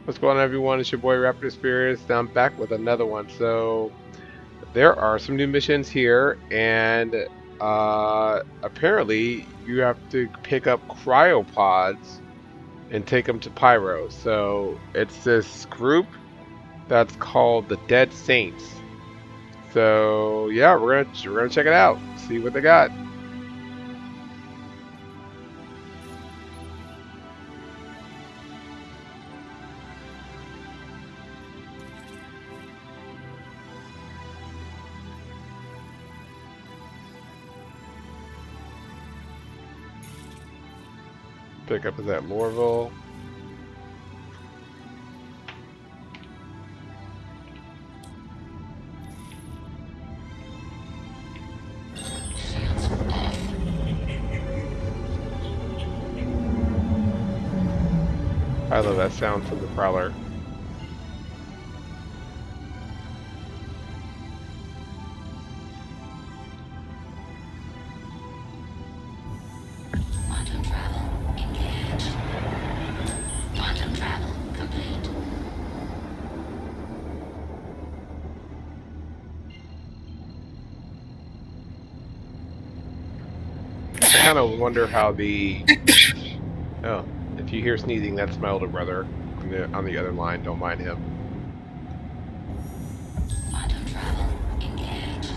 What's going on, everyone? It's your boy Rapid Spirits. Now I'm back with another one. So there are some new missions here, and apparently you have to pick up cryopods and take them to Pyro. So it's this group that's called the Dead Saints. So yeah, we're gonna check it out, see what they got. Pick up is at Lorville. I love that sound from the Prowler. Quantum travel engaged. Quantum travel complete. I kind of wonder how the oh, if you hear sneezing, that's my older brother on the other line. Don't mind him. Quantum travel engaged.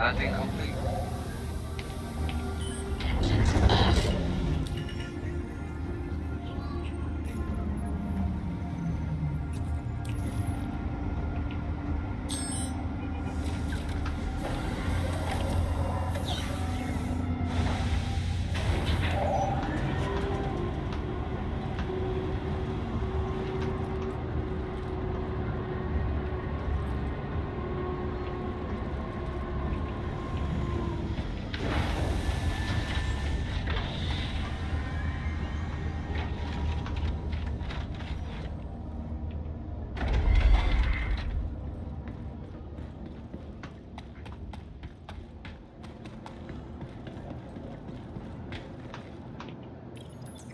Landing complete. Engines off.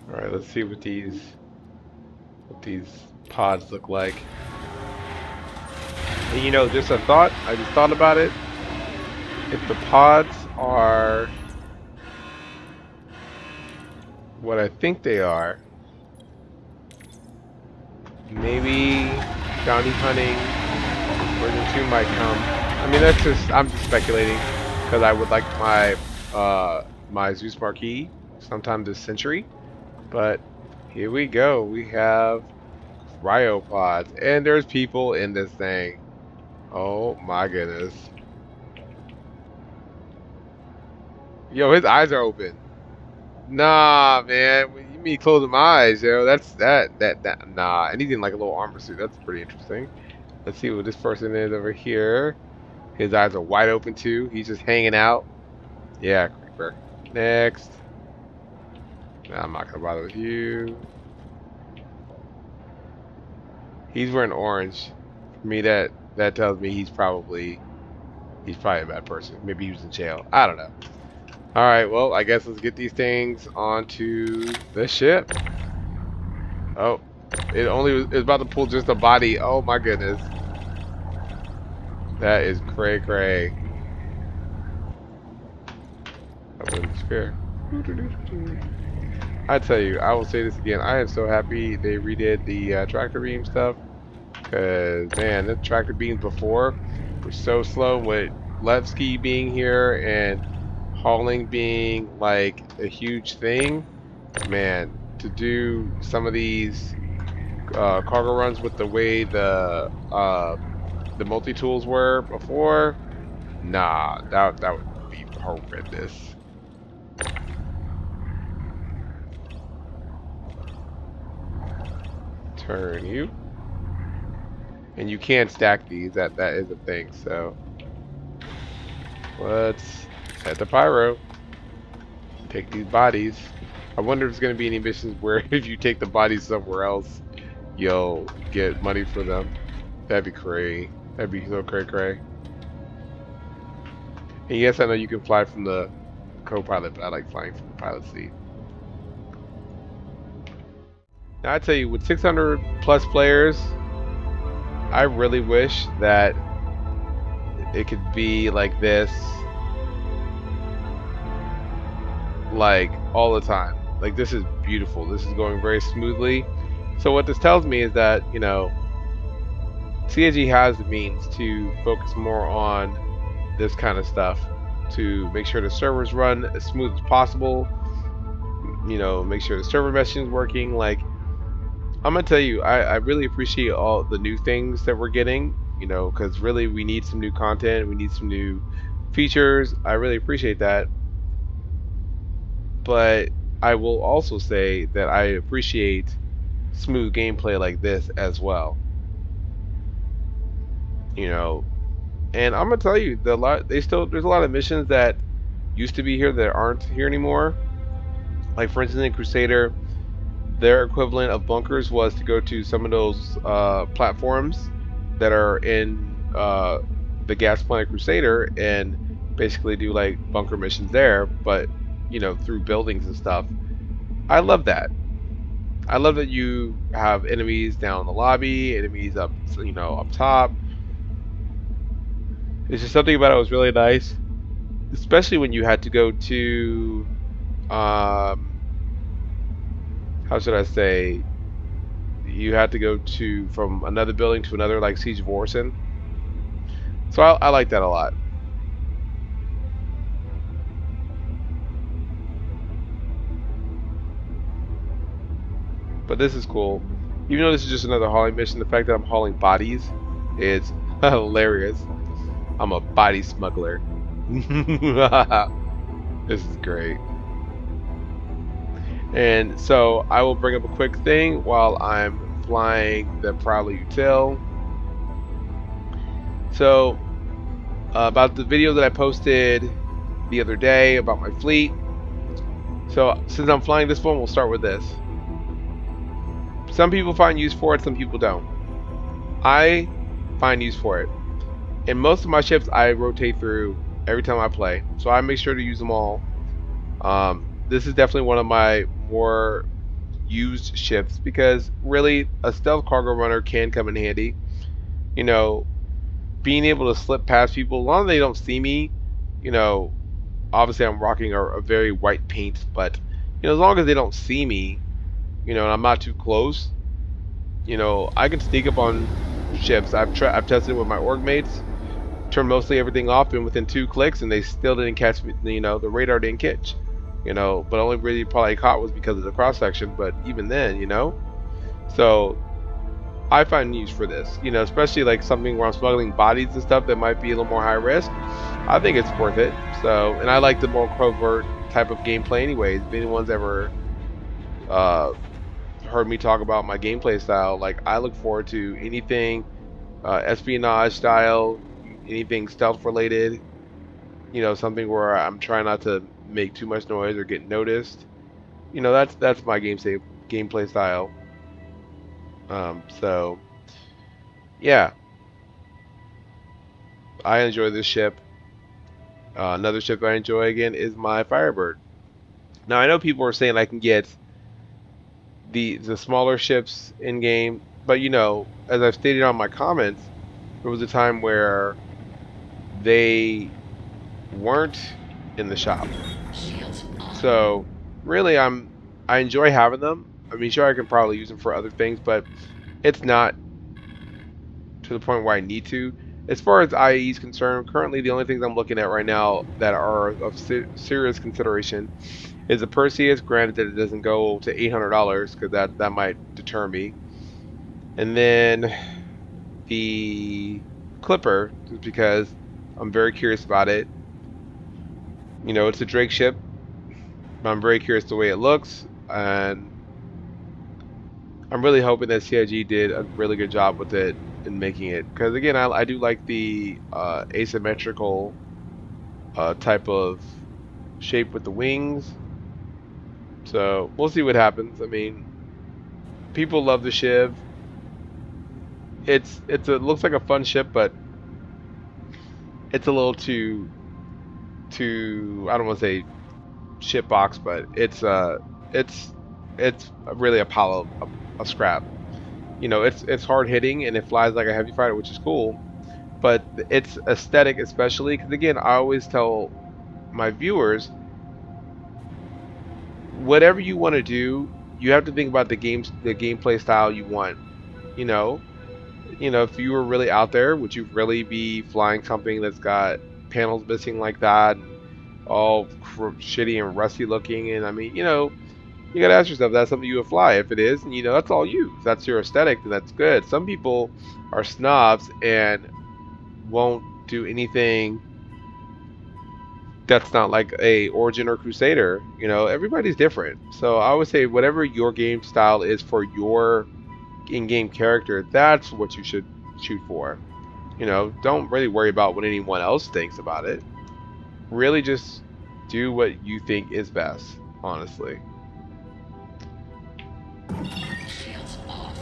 All right, let's see what these pods look like. And you know, just a thought. I just thought about it. If the pods are what I think they are, maybe bounty hunting version 2 might come. I mean, I'm just speculating because I would like my Zeus Marquis sometime this century. But here we go. We have cryopods, and there's people in this thing. Oh my goodness. Yo, his eyes are open. Nah, man. When you mean closing my eyes, yo, that's that. Nah, anything like a little armor suit. That's pretty interesting. Let's see what this person is over here. His eyes are wide open too. He's just hanging out. Yeah, creeper. Next. Nah, I'm not gonna bother with you. He's wearing orange. For me, that tells me he's probably a bad person. Maybe he was in jail. I don't know. All right, well, I guess let's get these things onto the ship. Oh, it was about to pull just a body. Oh my goodness. That is cray cray. That wasn't fair. I tell you, I will say this again. I am so happy they redid the tractor beam stuff. Cause man, the tractor beams before were so slow with Levski being here and hauling being like a huge thing. Man, to do some of these cargo runs with the way the multi tools were before, nah, that would be horrendous. Turn you, and you can't stack these. That is a thing. So let's head to Pyro. Take these bodies. I wonder if there's gonna be any missions where if you take the bodies somewhere else, you'll get money for them. That'd be cray. That'd be so cray cray. And yes, I know you can fly from the co-pilot, but I like flying from the pilot seat. Now I tell you, with 600 plus players, I really wish that it could be like this, like all the time. Like this is beautiful. This is going very smoothly. So what this tells me is that, you know, CIG has the means to focus more on this kind of stuff to make sure the servers run as smooth as possible. You know, make sure the server meshing is working. Like, I'm gonna tell you, I really appreciate all the new things that we're getting. You know, because really we need some new content. We need some new features. I really appreciate that. But I will also say that I appreciate smooth gameplay like this as well. You know, and I'm gonna tell you, there's a lot of missions that used to be here that aren't here anymore. Like for instance, in Crusader, their equivalent of bunkers was to go to some of those platforms that are in the gas planet Crusader and basically do like bunker missions there, but you know, through buildings and stuff. I love that. I love that you have enemies down in the lobby, enemies up, you know, up top. It's just something about it was really nice, especially when you had to go to, um, how should I say, you had to go to from another building to another, like Siege of Orson. So I like that a lot. But this is cool. Even though this is just another hauling mission, the fact that I'm hauling bodies is hilarious. I'm a body smuggler. This is great. And so I will bring up a quick thing while I'm flying the Prowler Util. So about the video that I posted the other day about my fleet. So since I'm flying this one, we'll start with this. Some people find use for it, some people don't. I find use for it. In most of my ships, I rotate through every time I play, so I make sure to use them all. This is definitely one of my more used ships because really a stealth cargo runner can come in handy. You know, being able to slip past people, as long as they don't see me, you know, obviously I'm rocking a very white paint, but as long as they don't see me, and I'm not too close, I can sneak up on ships. I've tested it with my org mates, turned mostly everything off, and within 2 clicks, and they still didn't catch me. The radar didn't catch. But only really probably caught was because of the cross section. But even then, so I find use for this. Especially like something where I'm smuggling bodies and stuff that might be a little more high risk. I think it's worth it. So, and I like the more covert type of gameplay, anyways. If anyone's ever uh, heard me talk about my gameplay style, like I look forward to anything espionage style, anything stealth related. Something where I'm trying not to make too much noise or get noticed. That's my gameplay style. So yeah, I enjoy this ship. Another ship I enjoy again is my Firebird. Now I know people are saying I can get the smaller ships in game, but as I've stated on my comments, there was a time where they weren't in the shop. Shields on. So really, I enjoy having them. I mean, sure, I can probably use them for other things, but it's not to the point where I need to. As far as IE is concerned, currently the only things I'm looking at right now that are of serious consideration is the Perseus. Granted that it doesn't go to $800 because that might deter me, and then the Clipper, just because I'm very curious about it. It's a Drake ship. I'm very curious the way it looks, and I'm really hoping that CIG did a really good job with it in making it. Because again, I do like the asymmetrical type of shape with the wings. So we'll see what happens. I mean, people love the Shiv. It looks like a fun ship, but it's a little too I don't want to say ship box, but it's it's really a pile of scrap. It's hard hitting and it flies like a heavy fighter, which is cool. But its aesthetic, especially because again, I always tell my viewers, whatever you want to do, you have to think about the gameplay style you want. You know, if you were really out there, would you really be flying something that's got panels missing like that, and all shitty and rusty looking? And I mean, you gotta ask yourself, that's something you would fly. If it is, and that's all you. If that's your aesthetic, then that's good. Some people are snobs and won't do anything that's not like a Origin or Crusader. Everybody's different. So I would say whatever your game style is for your in-game character, that's what you should shoot for. Don't really worry about what anyone else thinks about it. Really just do what you think is best, honestly. Shields off.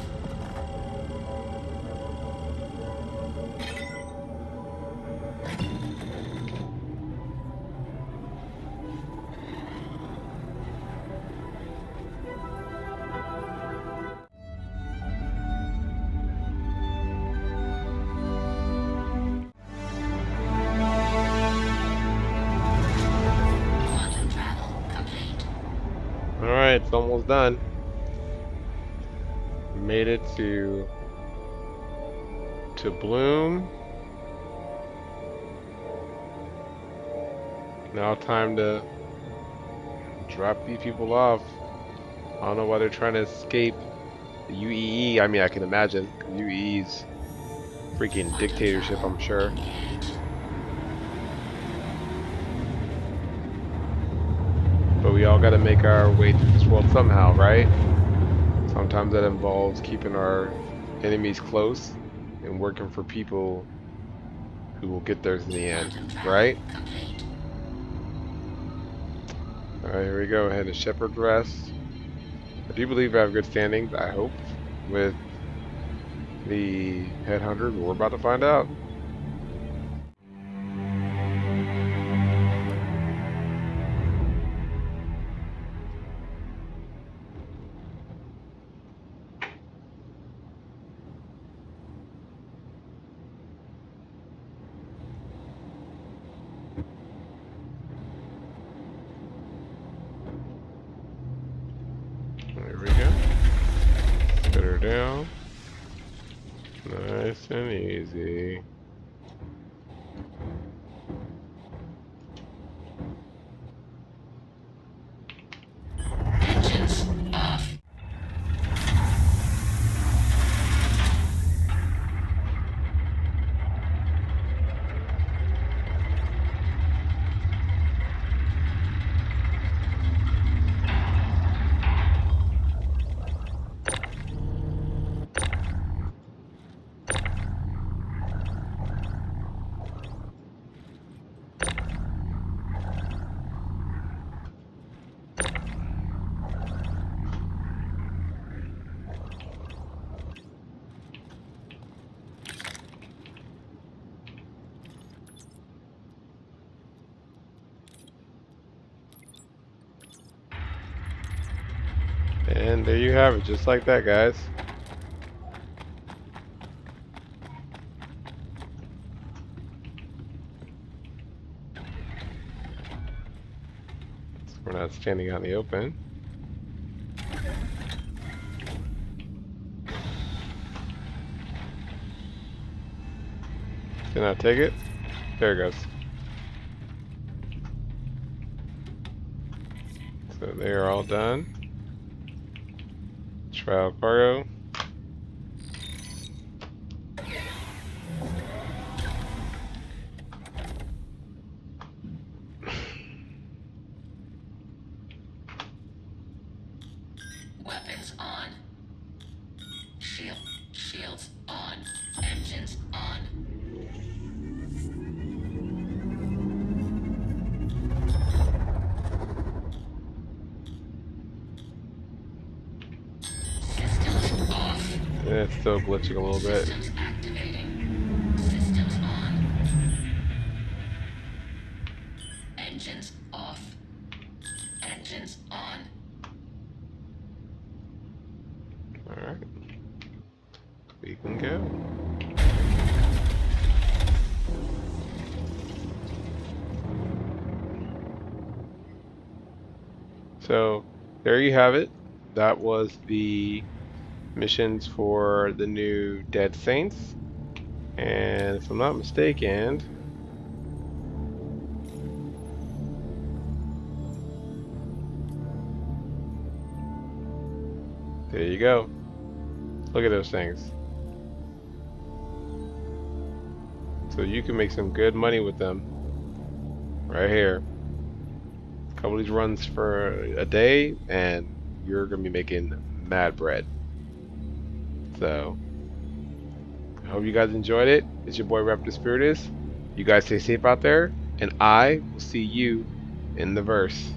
Quantum travel complete. Alright, it's almost done. Made it to Bloom. Now time to drop these people off. I don't know why they're trying to escape. UEE, I mean, I can imagine. 'Cause UEE's freaking dictatorship, I'm sure. But we all got to make our way through this world somehow, right? Sometimes that involves keeping our enemies close and working for people who will get theirs in the end, right? Complete. Alright, here we go. Head to Shepherd's Rest. I do believe I have good standings, I hope, with the headhunters, but we're about to find out. There we go. Put her down. Nice and easy. Engines off. And there you have it, just like that, guys. We're not standing out in the open. Can I take it? There it goes. So they are all done. Trial cargo. Weapons on. Shields on. Engines on. Systems off. It's still glitching a little bit. Systems activating. Systems on. Engines off. Engines on. Alright. We can go. So, there you have it. That was the missions for the new Dead Saints. And if I'm not mistaken, there you go. Look at those things. So you can make some good money with them. Right here. A couple of these runs for a day and you're going to be making mad bread. So, I hope you guys enjoyed it. It's your boy Raptor Spiritus. You guys stay safe out there, and I will see you in the verse.